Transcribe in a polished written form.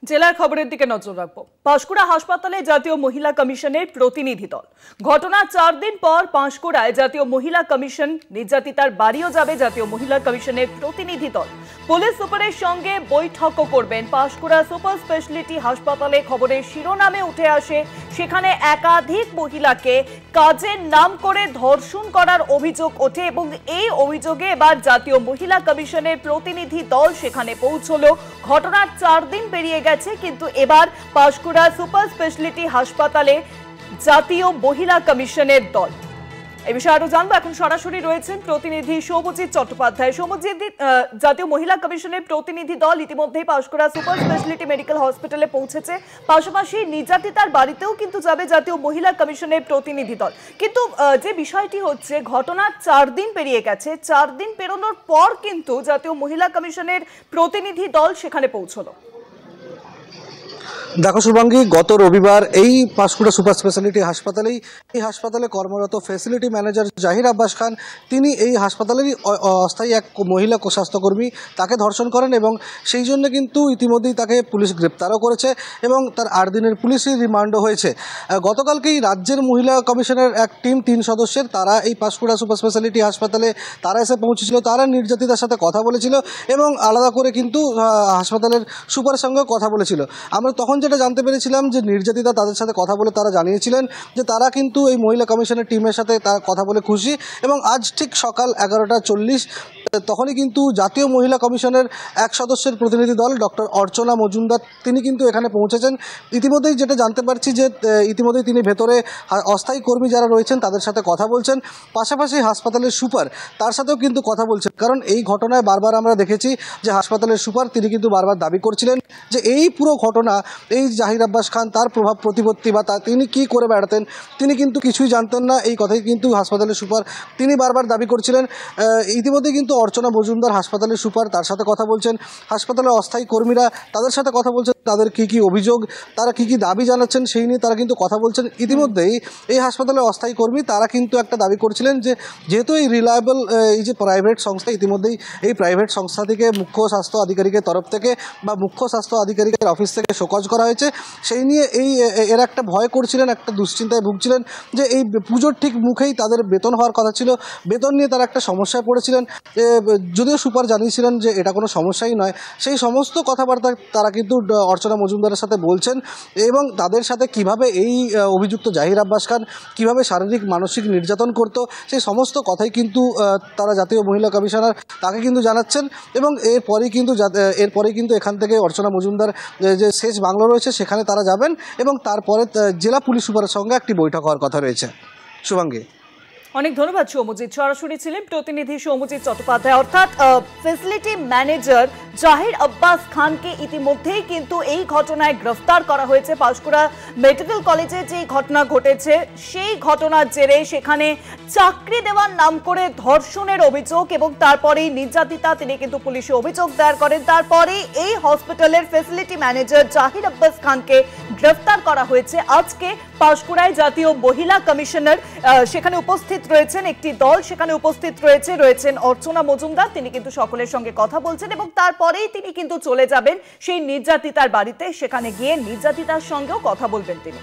জেলার খবরের দিকে নজর রাখবো। পাঁশকুড়া হাসপাতালে জাতীয় মহিলা কমিশনের প্রতিনিধি দল। ঘটনার 4 দিন পর পাঁশকুড়ায় জাতীয় মহিলা কমিশন নির্যাতিতার বাড়িও যাবে জাতীয় মহিলা কমিশনের প্রতিনিধি দল। পুলিশ সুপারের সঙ্গে বৈঠকও করবেন। পাঁশকুড়া সুপার স্পেশালিটি হাসপাতালে খবরের শিরোনামে উঠে আসে সেখানে একাধিক মহিলাকে কাজের নাম করে ধর্ষণ করার অভিযোগ ওঠে এবং এই অভিযোগে এবার জাতীয় মহিলা কমিশনের প্রতিনিধি দল সেখানে পৌঁছলো। ঘটনার 4 দিন পেরিয়ে গেছে, কিন্তু এবার পাঁশকুড়া সুপার স্পেশালিটি হাসপাতালে জাতীয় মহিলা কমিশনের দল। এই বিষয়ে আরো জানবো। এখন সরাসরি রয়েছেন প্রতিনিধি সৌমজিৎ চট্টোপাধ্যায়। সৌমজিৎ, জাতীয় মহিলা কমিশনের প্রতিনিধি দল ইতিমধ্যেই পাঁশকুড়া সুপার স্পেশালিটি মেডিকেল হসপিটালে পৌঁছেছে, পাশাপাশি নির্যাতিতার বাড়িতেও কিন্তু যাবে জাতীয় মহিলা কমিশনের প্রতিনিধি দল। কিন্তু যে বিষয়টি হচ্ছে, ঘটনার 4 দিন পেরিয়ে গেছে, 4 দিন পেরোনোর পর কিন্তু জাতীয় মহিলা কমিশনের প্রতিনিধি দল সেখানে পৌঁছলো। দেখো শুভাঙ্গী, গত রবিবার এই পাঁশকুড়া সুপার স্পেশালিটি হাসপাতালে কর্মরত ফ্যাসিলিটি ম্যানেজার জাহির আব্বাস খান, তিনি এই হাসপাতালেরই অস্থায়ী এক মহিলা স্বাস্থ্যকর্মী তাকে ধর্ষণ করেন এবং সেই জন্য কিন্তু ইতিমধ্যেই তাকে পুলিশ গ্রেপ্তারও করেছে এবং তার 8 দিনের পুলিশি রিমান্ডও হয়েছে। গতকালকেই রাজ্যের মহিলা কমিশনের এক টিম 3 সদস্যের তারা এই পাঁশকুড়া সুপার স্পেশালিটি হাসপাতালে তারা এসে পৌঁছেছিল। তারা নির্যাতিতার সাথে কথা বলেছিল এবং আলাদা করে কিন্তু হাসপাতালের সুপারের সঙ্গে কথা বলেছিল। আমরা তখন যেটা জানতে পেরেছিলাম যে নির্যাতিতা তাদের সাথে কথা বলে তারা জানিয়েছিলেন যে তারা কিন্তু এই মহিলা কমিশনের টিমের সাথে তারা কথা বলে খুশি এবং আজ ঠিক সকাল 11:40 তখনই কিন্তু জাতীয় মহিলা কমিশনের এক সদস্যের প্রতিনিধি দল ডক্টর অর্চনা মজুমদার তিনি কিন্তু এখানে পৌঁছেছেন। ইতিমধ্যেই যেটা জানতে পারছি যে ইতিমধ্যেই তিনি ভেতরে অস্থায়ী কর্মী যারা রয়েছেন তাদের সাথে কথা বলছেন, পাশাপাশি হাসপাতালের সুপার তার সাথেও কিন্তু কথা বলছেন। কারণ এই ঘটনায় বারবার আমরা দেখেছি যে হাসপাতালের সুপার তিনি কিন্তু বারবার দাবি করছিলেন যে এই পুরো ঘটনা এই জাহির আব্বাস খান তার প্রভাব প্রতিপত্তি বা তিনি কি করে বেড়াতেন তিনি কিন্তু কিছুই জানতেন না, এই কথাই কিন্তু হাসপাতালের সুপার তিনি বারবার দাবি করছিলেন। ইতিমধ্যে কিন্তু অর্চনা মজুমদার হাসপাতালের সুপার তার সাথে কথা বলছেন, হাসপাতালের অস্থায়ী কর্মীরা তাদের সাথে কথা বলছেন, তাদের কি অভিযোগ তারা কি দাবি জানাচ্ছেন সেই নিয়ে তারা কিন্তু কথা বলছেন। ইতিমধ্যেই এই হাসপাতালের অস্থায়ী কর্মী তারা কিন্তু একটা দাবি করছিলেন যে যেহেতু এই রিলায়েবল এই যে প্রাইভেট সংস্থা, ইতিমধ্যেই এই প্রাইভেট সংস্থা থেকে মুখ্য স্বাস্থ্য আধিকারিকের তরফ থেকে বা মুখ্য স্বাস্থ্য আধিকারিকের অফিস থেকে শোকজ করা হয়েছে, সেই নিয়ে এরা একটা ভয় করছিলেন, একটা দুশ্চিন্তায় ভুগছিলেন যে এই পুজোর ঠিক মুখেই তাদের বেতন হওয়ার কথা ছিল, বেতন নিয়ে তারা একটা সমস্যায় পড়েছিলেন। যদিও সুপার জানিয়েছিলেন যে এটা কোনো সমস্যাই নয়, সেই সমস্ত কথাবার্তা তারা কিন্তু অর্চনা মজুমদারের সাথে বলছেন এবং তাদের সাথে কিভাবে এই অভিযুক্ত জাহির আব্বাস খান কীভাবে শারীরিক মানসিক নির্যাতন করত সেই সমস্ত কথাই কিন্তু তারা জাতীয় মহিলা কমিশনার তাকে কিন্তু জানাচ্ছেন এবং এরপরেই কিন্তু এখান থেকে অর্চনা মজুমদার যে শেষ বাংলো রয়েছে সেখানে তারা যাবেন এবং তারপরে জেলা পুলিশ সুপারের সঙ্গে একটি বৈঠক হওয়ার কথা রয়েছে। শুভাঙ্গী, অনেক ধন্যবাদ সৌমজিৎ। সরাসরি ছিলেন প্রতিনিধি সৌমজিৎ চট্টোপাধ্যায়। অর্থাৎ ফ্যাসিলিটি ম্যানেজার জাহির আব্বাস খানকে ইতিমধ্যেই কিন্তু এই ঘটনায় গ্রেফতার করা হয়েছে। পাঁশকুড়া মেডিকেল কলেজে যে ঘটনা ঘটেছে সেই ঘটনার জেরে সেখানে চাকরি দেওয়ার নাম করে ধর্ষণের অভিযোগ এবং তারপরেই নির্যাতিতা তিনি কিন্তু পুলিশে অভিযোগ দায়ের করেন। তারপরে এই হসপিটালের ফ্যাসিলিটি ম্যানেজার জাহির আব্বাস খানকে গ্রেফতার করা হয়েছে। আজকে পাঁশকুড়ায় জাতীয় মহিলা কমিশনার সেখানে উপস্থিত রয়েছেন, একটি দল সেখানে উপস্থিত রয়েছেন অর্চনা মজুমদার, তিনি কিন্তু সকলের সঙ্গে কথা বলছেন এবং তারপরেই তিনি কিন্তু চলে যাবেন সেই নির্যাতিতার বাড়িতে, সেখানে গিয়ে নির্যাতিতার সঙ্গেও কথা বলবেন তিনি।